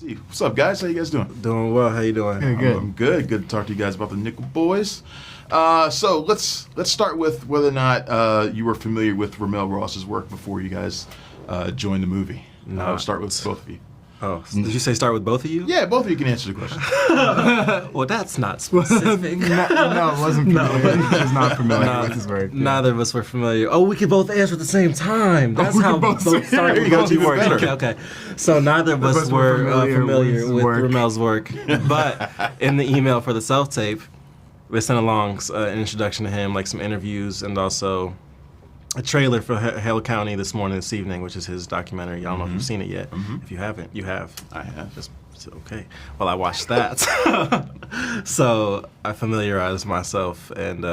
See, what's up, guys? How you guys doing? Doing well. How you doing? Good. I'm good. Good to talk to you guys about the Nickel Boys. So let's start with whether or not you were familiar with RaMell Ross's work before you guys joined the movie. I'll start with both of you. Oh, did you say start with both of you? Yeah, both of you can answer the question. Well, that's not specific. No, it wasn't familiar. He was not familiar with his work. Neither of us were familiar. Oh, we could both answer at the same time. That's we how could both both say- started There you go, both even work. better. Okay. So neither of us were familiar with RaMell's work. But in the email for the self-tape, we sent along an introduction to him, like some interviews, and also a trailer for Hale County this evening, which is his documentary. I don't know if you've seen it yet. If you haven't, you have. I have. Okay. Well, I watched that. So I familiarized myself, and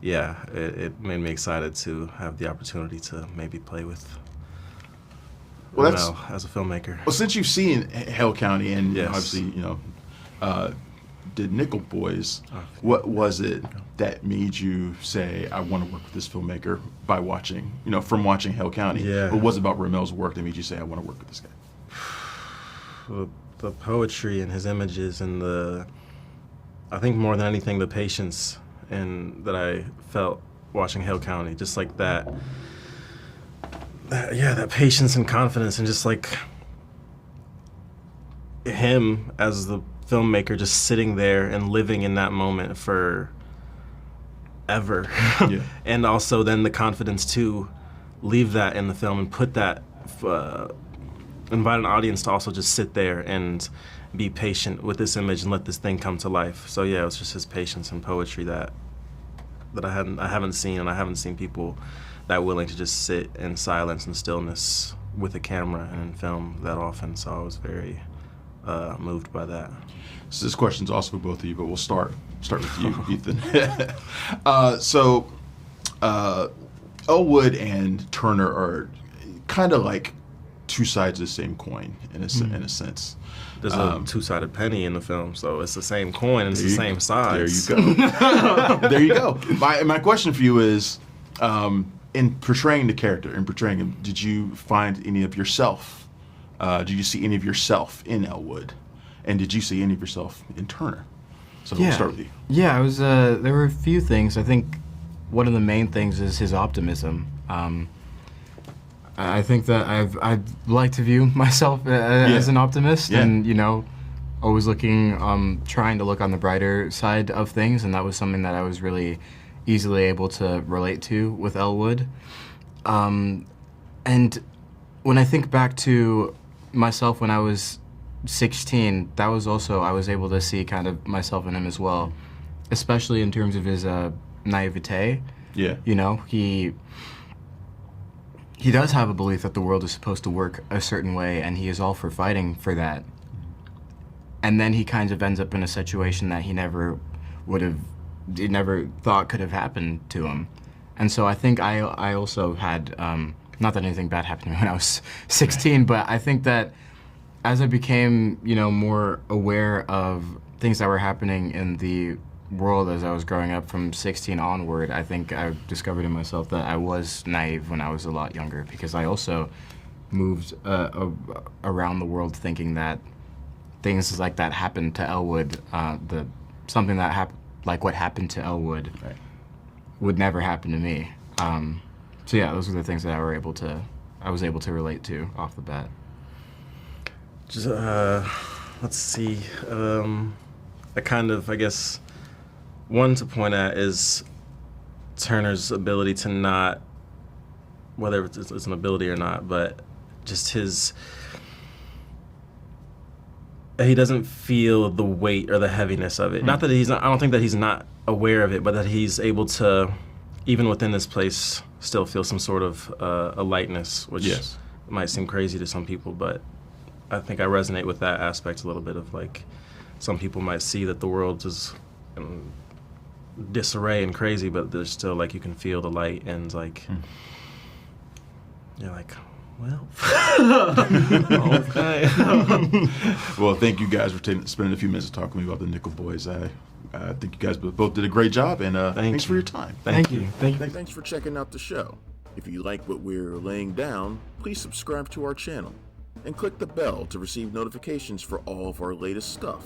it made me excited to have the opportunity to maybe play with RaMell as a filmmaker. Well, since you've seen Hale County and Yes. obviously, did Nickel Boys, what was it that made you say, I want to work with this filmmaker by watching, from watching Hale County? Yeah. What was it about RaMell's work that made you say, I want to work with this guy? The poetry and his images and I think more than anything, the patience that I felt watching Hale County, just like that patience and confidence, and just like him as the filmmaker just sitting there and living in that moment for ever. Yeah. And also then the confidence to leave that in the film and put that, invite an audience to also just sit there and be patient with this image and let this thing come to life. So yeah, it was just his patience and poetry that I haven't seen, and I haven't seen people that willing to just sit in silence and stillness with a camera and in film that often. So I was very moved by that. So this question's also for both of you, but we'll start with you, Ethan. Elwood and Turner are kind of like two sides of the same coin in a sense. There's a two-sided penny in the film, so it's the same coin and it's the same size. There you go. There you go. My question for you is, in portraying the character, in portraying him, did you find any of yourself? Did you see any of yourself in Elwood? And did you see any of yourself in Turner? So we'll start with you. Yeah, I was. There were a few things. I think one of the main things is his optimism. I think that I'd like to view myself as an optimist, and always looking, trying to look on the brighter side of things, and that was something that I was really easily able to relate to with Elwood. And when I think back to myself when I was 16, that was also, I was able to see kind of myself in him as well, especially in terms of his naivete. Yeah. He does have a belief that the world is supposed to work a certain way, and he is all for fighting for that. And then he kind of ends up in a situation that he never thought could have happened to him. And so I think I also had, not that anything bad happened to me when I was 16, but I think that as I became, more aware of things that were happening in the world as I was growing up from 16 onward, I think I discovered in myself that I was naive when I was a lot younger, because I also moved around the world thinking that things like that happened to Elwood, something that like what happened to Elwood would never happen to me. So yeah, those are the things that I was able to relate to off the bat. Just, let's see. I guess, one to point at is Turner's ability to not, whether it's an ability or not, but just he doesn't feel the weight or the heaviness of it. Not that I don't think that he's not aware of it, but that he's able to, even within this place, still feel some sort of a lightness, which might seem crazy to some people, but I think I resonate with that aspect a little bit of, like, some people might see that the world is in disarray and crazy, but there's still, like, you can feel the light, and, like, you're like, well, okay. Well, thank you guys for spending a few minutes talking to me about the Nickel Boys. I think you guys both did a great job, and thanks for your time. Thank you. Thanks for checking out the show. If you like what we're laying down, please subscribe to our channel. and click the bell to receive notifications for all of our latest stuff.